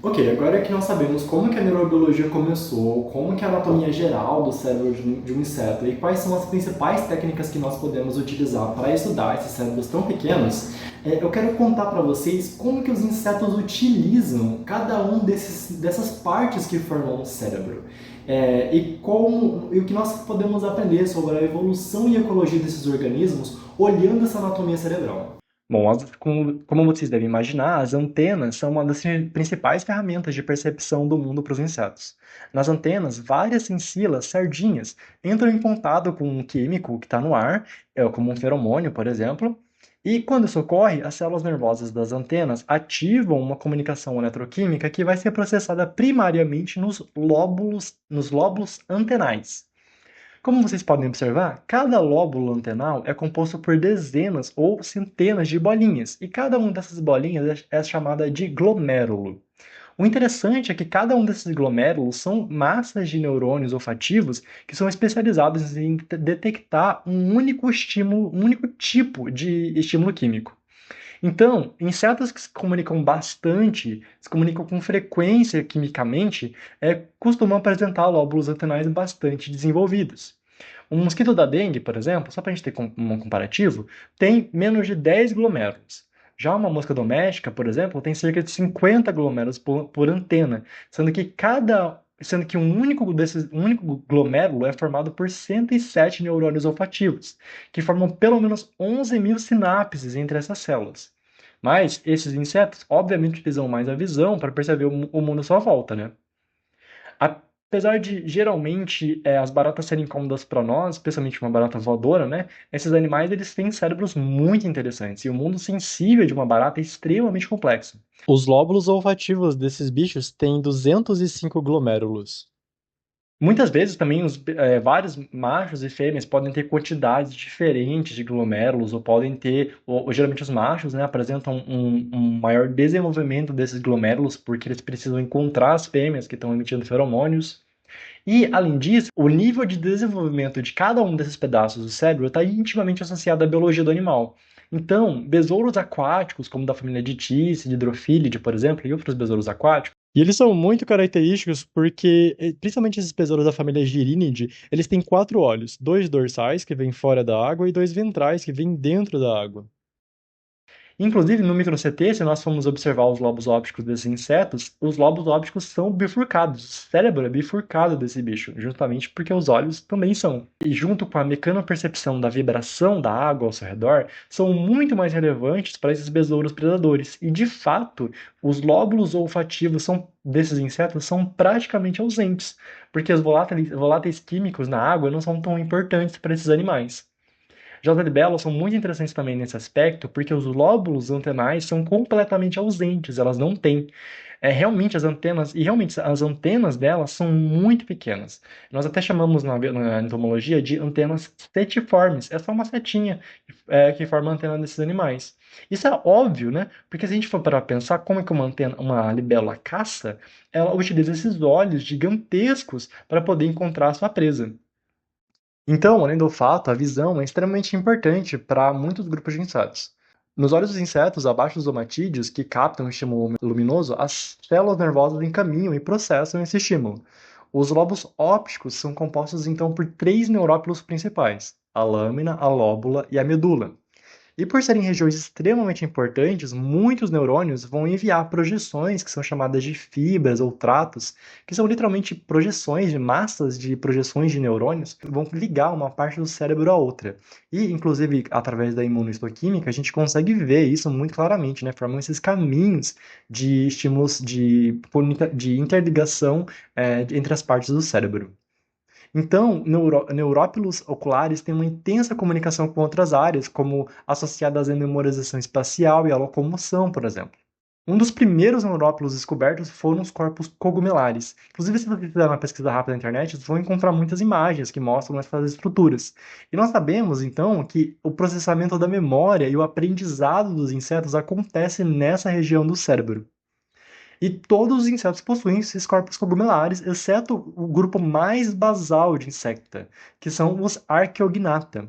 Ok, agora que nós sabemos como que a neurobiologia começou, como que é a anatomia geral do cérebro de um inseto e quais são as principais técnicas que nós podemos utilizar para estudar esses cérebros tão pequenos, eu quero contar para vocês como que os insetos utilizam cada um dessas partes que formam o cérebro. E o que nós podemos aprender sobre a evolução e ecologia desses organismos olhando essa anatomia cerebral. Bom, como vocês devem imaginar, as antenas são uma das principais ferramentas de percepção do mundo para os insetos. Nas antenas, várias sensilas, sardinhas, entram em contato com um químico que está no ar, como um feromônio, por exemplo, e quando isso ocorre, as células nervosas das antenas ativam uma comunicação eletroquímica que vai ser processada primariamente nos lóbulos antenais. Como vocês podem observar, cada lóbulo antenal é composto por dezenas ou centenas de bolinhas, e cada uma dessas bolinhas é chamada de glomérulo. O interessante é que cada um desses glomérulos são massas de neurônios olfativos que são especializados em detectar um único estímulo, um único tipo de estímulo químico. Então, insetos que se comunicam bastante, se comunicam com frequência quimicamente, costumam apresentar lóbulos antenais bastante desenvolvidos. Um mosquito da dengue, por exemplo, só para a gente ter um comparativo, tem menos de 10 glomérulos. Já uma mosca doméstica, por exemplo, tem cerca de 50 glomérulos por antena, sendo que um único glomérulo é formado por 107 neurônios olfativos, que formam pelo menos 11.000 sinapses entre essas células. Mas esses insetos, obviamente, utilizam mais a visão para perceber o mundo à sua volta, né? Apesar de geralmente as baratas serem incômodas para nós, especialmente uma barata voadora, né? Esses animais eles têm cérebros muito interessantes e o mundo sensível de uma barata é extremamente complexo. Os lóbulos olfativos desses bichos têm 205 glomérulos. Muitas vezes também vários machos e fêmeas podem ter quantidades diferentes de glomérulos, ou podem ter, ou geralmente os machos, né, apresentam um maior desenvolvimento desses glomérulos, porque eles precisam encontrar as fêmeas que estão emitindo feromônios. E, além disso, o nível de desenvolvimento de cada um desses pedaços do cérebro está intimamente associado à biologia do animal. Então, besouros aquáticos, como da família Ditice, Drofilidae, por exemplo, e outros besouros aquáticos, e eles são muito característicos porque, principalmente esses besouros da família Girinidae, eles têm 4 olhos, 2 dorsais que vêm fora da água e 2 ventrais que vêm dentro da água. Inclusive, no micro-CT, se nós formos observar os lobos ópticos desses insetos, os lobos ópticos são bifurcados. O cérebro é bifurcado desse bicho, justamente porque os olhos também são. E junto com a mecanopercepção da vibração da água ao seu redor, são muito mais relevantes para esses besouros predadores. E, de fato, os lóbulos olfativos desses insetos são praticamente ausentes, porque os voláteis químicos na água não são tão importantes para esses animais. Já os libelos são muito interessantes também nesse aspecto, porque os lóbulos antenais são completamente ausentes, elas não têm. Realmente as antenas delas são muito pequenas. Nós até chamamos na entomologia de antenas setiformes. É só uma setinha que forma a antena desses animais. Isso é óbvio, né? Porque se a gente for para pensar como é que uma libélula caça, ela utiliza esses olhos gigantescos para poder encontrar a sua presa. Então, além do olfato, a visão é extremamente importante para muitos grupos de insetos. Nos olhos dos insetos, abaixo dos omatídeos, que captam o estímulo luminoso, as células nervosas encaminham e processam esse estímulo. Os lobos ópticos são compostos então por 3 neurópilos principais: a lâmina, a lóbula e a medula. E por serem regiões extremamente importantes, muitos neurônios vão enviar projeções, que são chamadas de fibras ou tratos, que são literalmente projeções de massas de projeções de neurônios, que vão ligar uma parte do cérebro à outra. E, inclusive, através da imunohistoquímica, a gente consegue ver isso muito claramente, né? Formam esses caminhos de estímulos de interligação entre as partes do cérebro. Então, neurópilos oculares têm uma intensa comunicação com outras áreas, como associadas à memorização espacial e à locomoção, por exemplo. Um dos primeiros neurópilos descobertos foram os corpos cogumelares. Inclusive, se você fizer uma pesquisa rápida na internet, vocês vão encontrar muitas imagens que mostram essas estruturas. E nós sabemos, então, que o processamento da memória e o aprendizado dos insetos acontece nessa região do cérebro. E todos os insetos possuem esses corpos cogumelares, exceto o grupo mais basal de insecta, que são os Archaeognatha.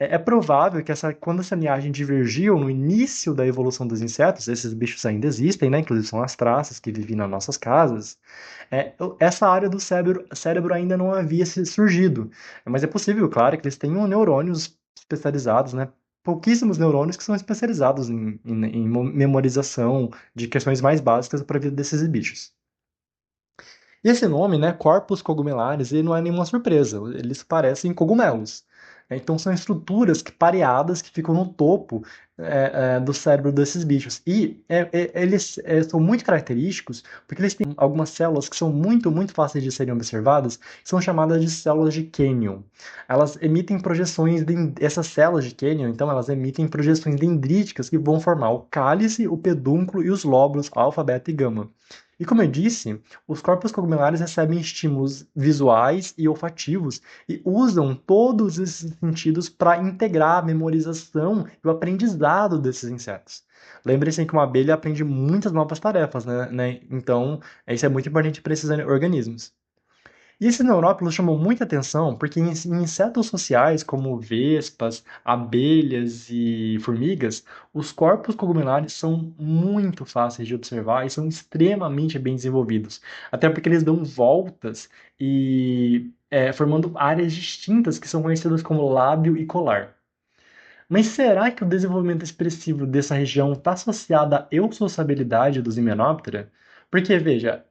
É provável que quando essa linhagem divergiu no início da evolução dos insetos, esses bichos ainda existem, né? Inclusive são as traças que vivem nas nossas casas. Essa área do cérebro ainda não havia surgido. Mas é possível, claro, que eles tenham neurônios especializados, né? Pouquíssimos neurônios que são especializados em memorização de questões mais básicas para a vida desses bichos. E esse nome, né, corpos cogumelares, ele não é nenhuma surpresa, eles parecem cogumelos. Então são estruturas pareadas que ficam no topo do cérebro desses bichos. E eles são muito característicos porque eles têm algumas células que são muito, muito fáceis de serem observadas, que são chamadas de células de Canyon. Elas emitem projeções, essas células de Canyon, então, elas emitem projeções dendríticas que vão formar o cálice, o pedúnculo e os lóbulos alfa, beta e gama. E como eu disse, os corpos cogumelares recebem estímulos visuais e olfativos e usam todos esses sentidos para integrar a memorização e o aprendizado desses insetos. Lembre-se que uma abelha aprende muitas novas tarefas, né? Então, isso é muito importante para esses organismos. E esses neurófilos chamam muita atenção porque em insetos sociais, como vespas, abelhas e formigas, os corpos cogumelares são muito fáceis de observar e são extremamente bem desenvolvidos. Até porque eles dão voltas e formando áreas distintas que são conhecidas como lábio e colar. Mas será que o desenvolvimento expressivo dessa região está associado à eusociabilidade dos Hymenoptera? Porque, veja,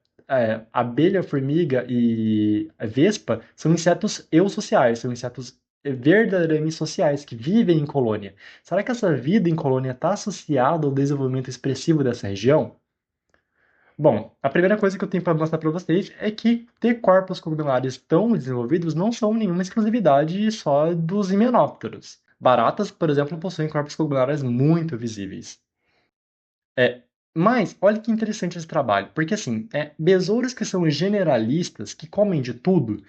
abelha, formiga e vespa são insetos eusociais, são insetos verdadeiramente sociais, que vivem em colônia. Será que essa vida em colônia está associada ao desenvolvimento expressivo dessa região? Bom, a primeira coisa que eu tenho para mostrar para vocês é que ter corpos cogumelares tão desenvolvidos não são nenhuma exclusividade só dos himenópteros. Baratas, por exemplo, possuem corpos cogumelares muito visíveis. É, mas, olha que interessante esse trabalho, porque assim, besouros que são generalistas, que comem de tudo,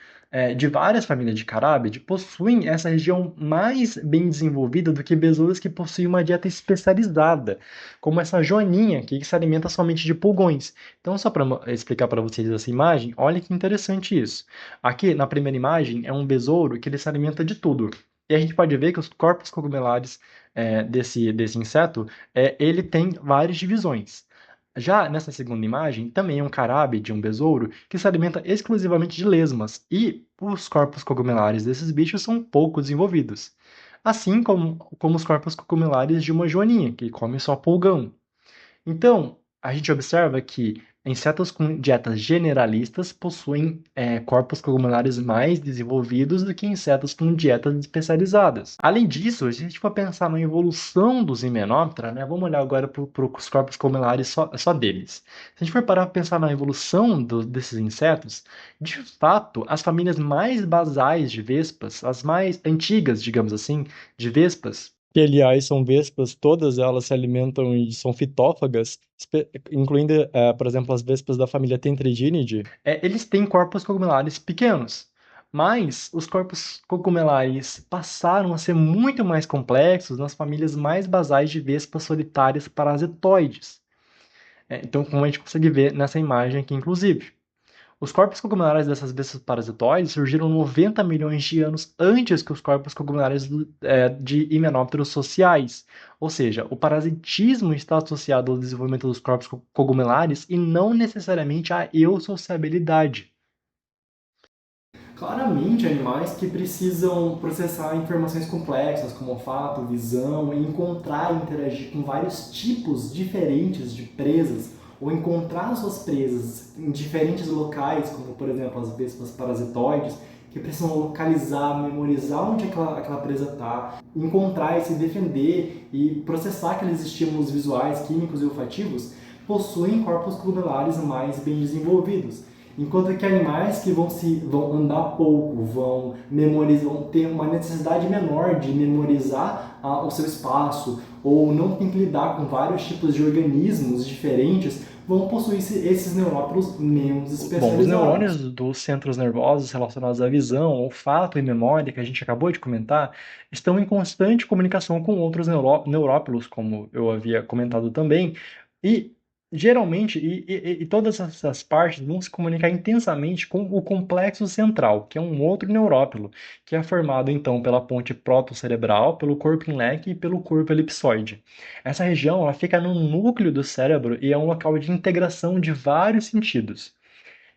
de várias famílias de carábide, possuem essa região mais bem desenvolvida do que besouros que possuem uma dieta especializada, como essa joaninha aqui, que se alimenta somente de pulgões. Então, só para explicar para vocês essa imagem, olha que interessante isso. Aqui, na primeira imagem, é um besouro que ele se alimenta de tudo. E a gente pode ver que os corpos cogumelares desse inseto ele tem várias divisões. Já nessa segunda imagem, também é um carábide, um besouro, que se alimenta exclusivamente de lesmas, e os corpos cogumelares desses bichos são pouco desenvolvidos. Assim como os corpos cogumelares de uma joaninha, que come só pulgão. Então, a gente observa que insetos com dietas generalistas possuem corpos cogumelares mais desenvolvidos do que insetos com dietas especializadas. Além disso, se a gente for pensar na evolução dos Hymenoptera, né, vamos olhar agora para os corpos cogumelares só deles. Se a gente for parar para pensar na evolução desses insetos, de fato, as famílias mais basais de vespas, as mais antigas, digamos assim, de vespas, que aliás são vespas, todas elas se alimentam e são fitófagas, incluindo, por exemplo, as vespas da família Tentriginidae, eles têm corpos cogumelares pequenos. Mas os corpos cogumelares passaram a ser muito mais complexos nas famílias mais basais de vespas solitárias parasitoides. Então, como a gente consegue ver nessa imagem aqui, inclusive. Os corpos cogumelares dessas bestas parasitoides surgiram 90 milhões de anos antes que os corpos cogumelares de himenópteros sociais. Ou seja, o parasitismo está associado ao desenvolvimento dos corpos cogumelares e não necessariamente à eusociabilidade. Claramente, animais que precisam processar informações complexas, como olfato, visão, e encontrar e interagir com vários tipos diferentes de presas, ou encontrar suas presas em diferentes locais, como por exemplo as vespas parasitoides, que precisam localizar, memorizar onde aquela presa está, encontrar e se defender e processar aqueles estímulos visuais, químicos e olfativos, possuem corpos cogumelares mais bem desenvolvidos. Enquanto que animais que vão andar pouco, vão ter uma necessidade menor de memorizar o seu espaço, ou não tem que lidar com vários tipos de organismos diferentes, vão possuir esses neurófilos menos especializados. Bom, os neurônios dos centros nervosos relacionados à visão, olfato e memória, que a gente acabou de comentar, estão em constante comunicação com outros neurófilos, como eu havia comentado também, e Geralmente, e todas essas partes vão se comunicar intensamente com o complexo central, que é um outro neurópilo, que é formado então pela ponte protocerebral, pelo corpo em leque e pelo corpo elipsoide. Essa região ela fica no núcleo do cérebro e é um local de integração de vários sentidos.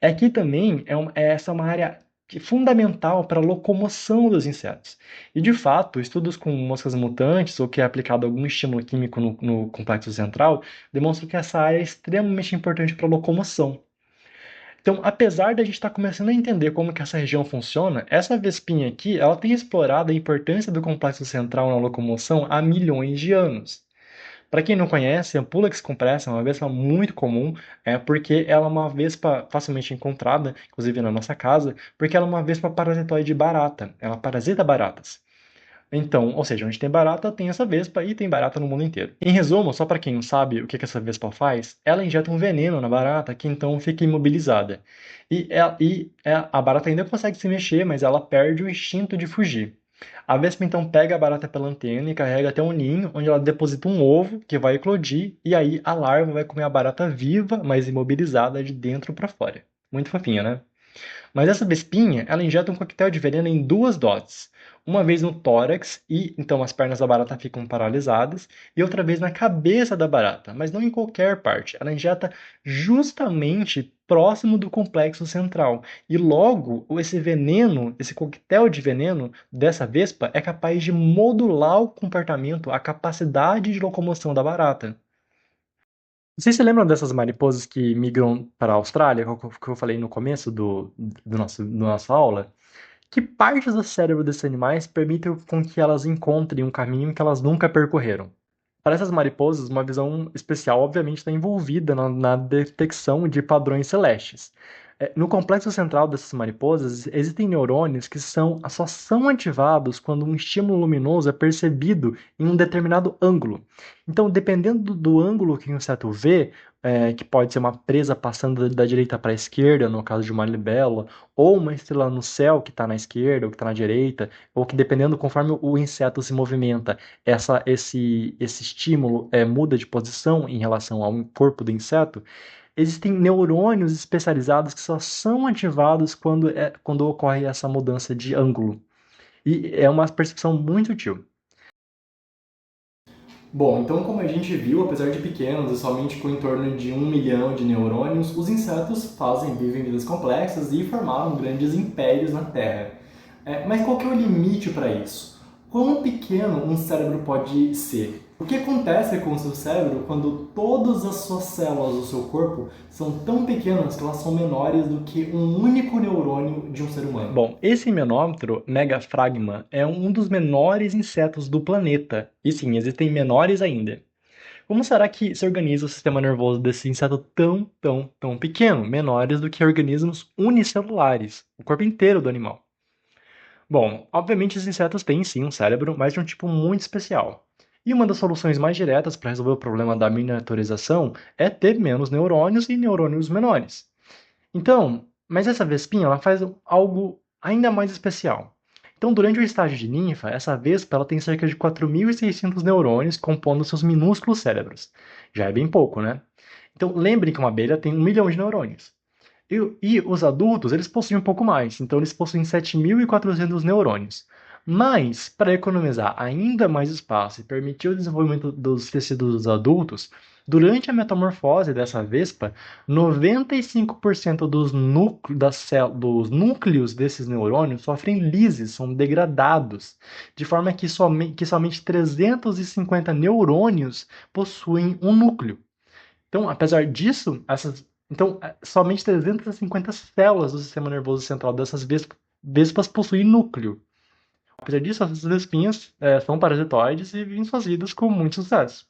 Aqui também essa é uma área fundamental para a locomoção dos insetos. E, de fato, estudos com moscas mutantes ou que é aplicado algum estímulo químico no complexo central demonstram que essa área é extremamente importante para a locomoção. Então, apesar de a gente estar começando a entender como que essa região funciona, essa vespinha aqui, ela tem explorado a importância do complexo central na locomoção há milhões de anos. Para quem não conhece, a Pulex compressa é uma vespa muito comum, porque ela é uma vespa facilmente encontrada, inclusive na nossa casa, porque ela é uma vespa parasitoide barata, ela parasita baratas. Então, ou seja, onde tem barata, tem essa vespa e tem barata no mundo inteiro. Em resumo, só para quem não sabe o que essa vespa faz, ela injeta um veneno na barata que então fica imobilizada. A barata ainda consegue se mexer, mas ela perde o instinto de fugir. A vespa então pega a barata pela antena e carrega até um ninho, onde ela deposita um ovo que vai eclodir, e aí a larva vai comer a barata viva, mas imobilizada de dentro para fora. Muito fofinha, né? Mas essa vespinha, ela injeta um coquetel de veneno em duas doses. Uma vez no tórax, e então as pernas da barata ficam paralisadas, e outra vez na cabeça da barata, mas não em qualquer parte. Ela injeta justamente próximo do complexo central. E logo, esse veneno, esse coquetel de veneno dessa vespa é capaz de modular o comportamento, a capacidade de locomoção da barata. Vocês se lembram dessas mariposas que migram para a Austrália, que eu falei no começo do nossa aula? Que partes do cérebro desses animais permitem com que elas encontrem um caminho que elas nunca percorreram? Para essas mariposas, uma visão especial obviamente está envolvida na detecção de padrões celestes. No complexo central dessas mariposas, existem neurônios que só são ativados quando um estímulo luminoso é percebido em um determinado ângulo. Então, dependendo do ângulo que o inseto vê, que pode ser uma presa passando da direita para a esquerda, no caso de uma libélula, ou uma estrela no céu que está na esquerda ou que está na direita, ou que dependendo conforme o inseto se movimenta, esse estímulo muda de posição em relação ao corpo do inseto, existem neurônios especializados que só são ativados quando ocorre essa mudança de ângulo. E é uma percepção muito útil. Bom, então como a gente viu, apesar de pequenos e somente com em torno de 1 milhão de neurônios, os insetos vivem vidas complexas e formaram grandes impérios na Terra. Mas qual que é o limite para isso? Quão pequeno um cérebro pode ser? O que acontece com o seu cérebro quando todas as suas células do seu corpo são tão pequenas que elas são menores do que um único neurônio de um ser humano? Bom, esse himenóptero, Megaphragma, é um dos menores insetos do planeta. E sim, existem menores ainda. Como será que se organiza o sistema nervoso desse inseto tão pequeno, menores do que organismos unicelulares, o corpo inteiro do animal? Bom, obviamente os insetos têm sim um cérebro, mas de um tipo muito especial. E uma das soluções mais diretas para resolver o problema da miniaturização é ter menos neurônios e neurônios menores. Então, mas essa vespinha ela faz algo ainda mais especial. Então, durante o estágio de ninfa, essa vespa ela tem cerca de 4.600 neurônios compondo seus minúsculos cérebros. Já é bem pouco, né? Então, lembrem que uma abelha tem 1 milhão de neurônios. E os adultos, eles possuem um pouco mais, então eles possuem 7.400 neurônios. Mas, para economizar ainda mais espaço e permitir o desenvolvimento dos tecidos dos adultos, durante a metamorfose dessa vespa, 95% dos núcleos desses neurônios sofrem lises, são degradados, de forma que somente 350 neurônios possuem um núcleo. Então, apesar disso, somente 350 células do sistema nervoso central dessas vespas possuem núcleo. Apesar disso, essas vespinhas são parasitoides e vivem suas vidas com muito sucesso.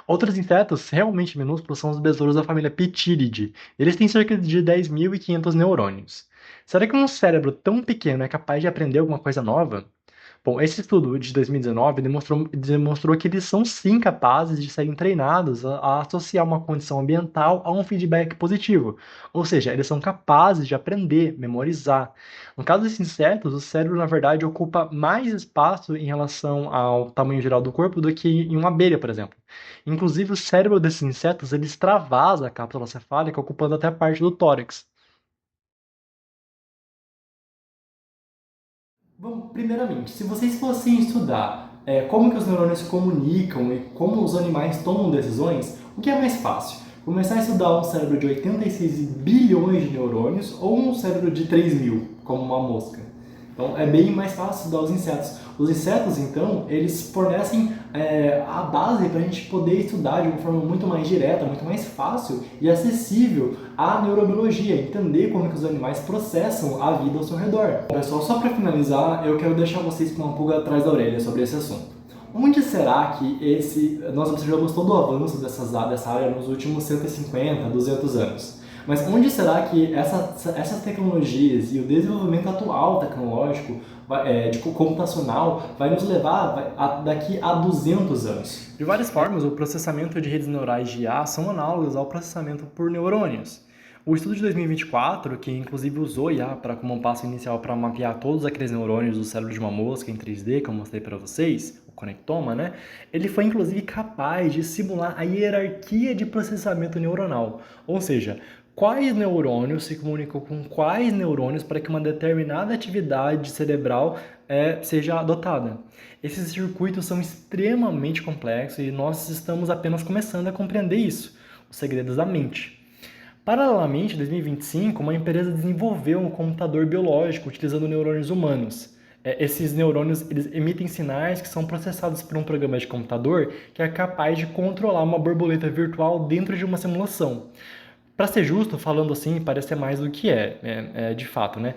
Outros insetos realmente minúsculos são os besouros da família Ptilide. Eles têm cerca de 10.500 neurônios. Será que um cérebro tão pequeno é capaz de aprender alguma coisa nova? Bom, esse estudo de 2019 demonstrou que eles são sim capazes de serem treinados a associar uma condição ambiental a um feedback positivo. Ou seja, eles são capazes de aprender, memorizar. No caso desses insetos, o cérebro, na verdade, ocupa mais espaço em relação ao tamanho geral do corpo do que em uma abelha, por exemplo. Inclusive, o cérebro desses insetos, ele extravasa a cápsula cefálica, ocupando até parte do tórax. Bom, primeiramente, se vocês fossem estudar como que os neurônios se comunicam e como os animais tomam decisões, o que é mais fácil? Começar a estudar um cérebro de 86 bilhões de neurônios ou um cérebro de 3.000, como uma mosca? Então, é bem mais fácil estudar os insetos. Os insetos, então, eles fornecem a base para a gente poder estudar de uma forma muito mais direta, muito mais fácil e acessível à neurobiologia, entender como que os animais processam a vida ao seu redor. Pessoal, só para finalizar, eu quero deixar vocês com uma pulga atrás da orelha sobre esse assunto. Onde será que nós observamos todo o avanço dessa área nos últimos 150, 200 anos? Mas onde será que essas tecnologias e o desenvolvimento atual tecnológico, computacional, vai nos levar daqui a 200 anos? De várias formas, o processamento de redes neurais de IA são análogos ao processamento por neurônios. O estudo de 2024, que inclusive usou IA como um passo inicial para mapear todos aqueles neurônios do cérebro de uma mosca em 3D, que eu mostrei para vocês, o conectoma, né? Ele foi inclusive capaz de simular a hierarquia de processamento neuronal, ou seja, quais neurônios se comunicam com quais neurônios para que uma determinada atividade cerebral seja adotada. Esses circuitos são extremamente complexos e nós estamos apenas começando a compreender isso, os segredos da mente. Paralelamente, em 2025, uma empresa desenvolveu um computador biológico utilizando neurônios humanos. Esses neurônios eles emitem sinais que são processados por um programa de computador que é capaz de controlar uma borboleta virtual dentro de uma simulação. Para ser justo, falando assim, parece ser mais do que de fato, né?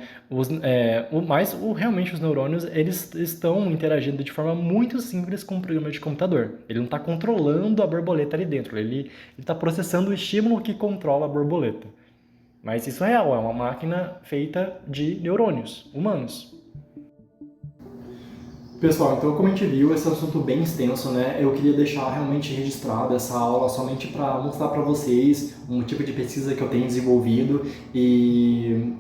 Realmente os neurônios eles estão interagindo de forma muito simples com o programa de computador. Ele não está controlando a borboleta ali dentro, ele está processando o estímulo que controla a borboleta. Mas isso é real, é uma máquina feita de neurônios humanos. Pessoal, então como a gente viu, esse é um assunto bem extenso, né? Eu queria deixar realmente registrado essa aula somente para mostrar para vocês um tipo de pesquisa que eu tenho desenvolvido e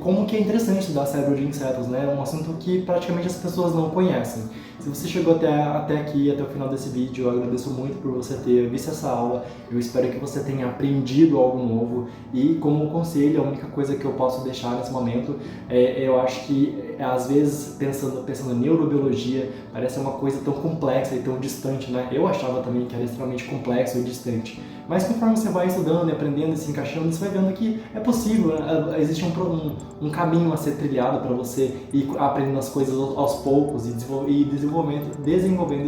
como que é interessante estudar cérebro de insetos, né? É um assunto que praticamente as pessoas não conhecem. Se você chegou até aqui, até o final desse vídeo, eu agradeço muito por você ter visto essa aula. Eu espero que você tenha aprendido algo novo e, como conselho, a única coisa que eu posso deixar nesse momento eu acho que, às vezes, pensando em neurobiologia, parece uma coisa tão complexa e tão distante, né? Eu achava também que era extremamente complexo e distante. Mas conforme você vai estudando e aprendendo e se encaixando, você vai vendo que é possível, né? Existe um caminho a ser trilhado para você ir aprendendo as coisas aos poucos e desenvolvendo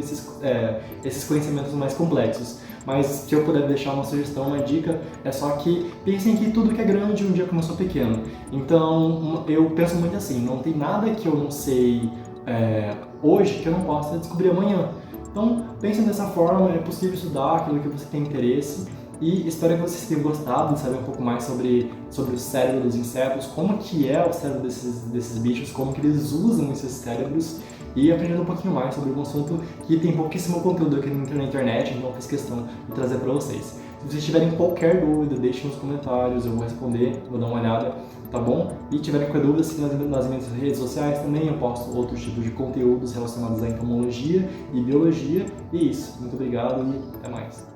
esses conhecimentos mais complexos. Mas se eu puder deixar uma sugestão, uma dica, é só que pensem que tudo que é grande um dia começou pequeno. Então, eu penso muito assim, não tem nada que eu não sei hoje que eu não possa descobrir amanhã. Então, pense dessa forma, é possível estudar aquilo que você tem interesse e espero que vocês tenham gostado de saber um pouco mais sobre o cérebro dos insetos, como que é o cérebro desses bichos, como que eles usam esses cérebros e aprendendo um pouquinho mais sobre um assunto que tem pouquíssimo conteúdo aqui na internet, então eu fiz questão de trazer para vocês. Se vocês tiverem qualquer dúvida, deixem nos comentários, eu vou responder, vou dar uma olhada, tá bom? E tiverem qualquer dúvida, nas minhas redes sociais também eu posto outros tipos de conteúdos relacionados à entomologia e biologia. E isso, muito obrigado e até mais.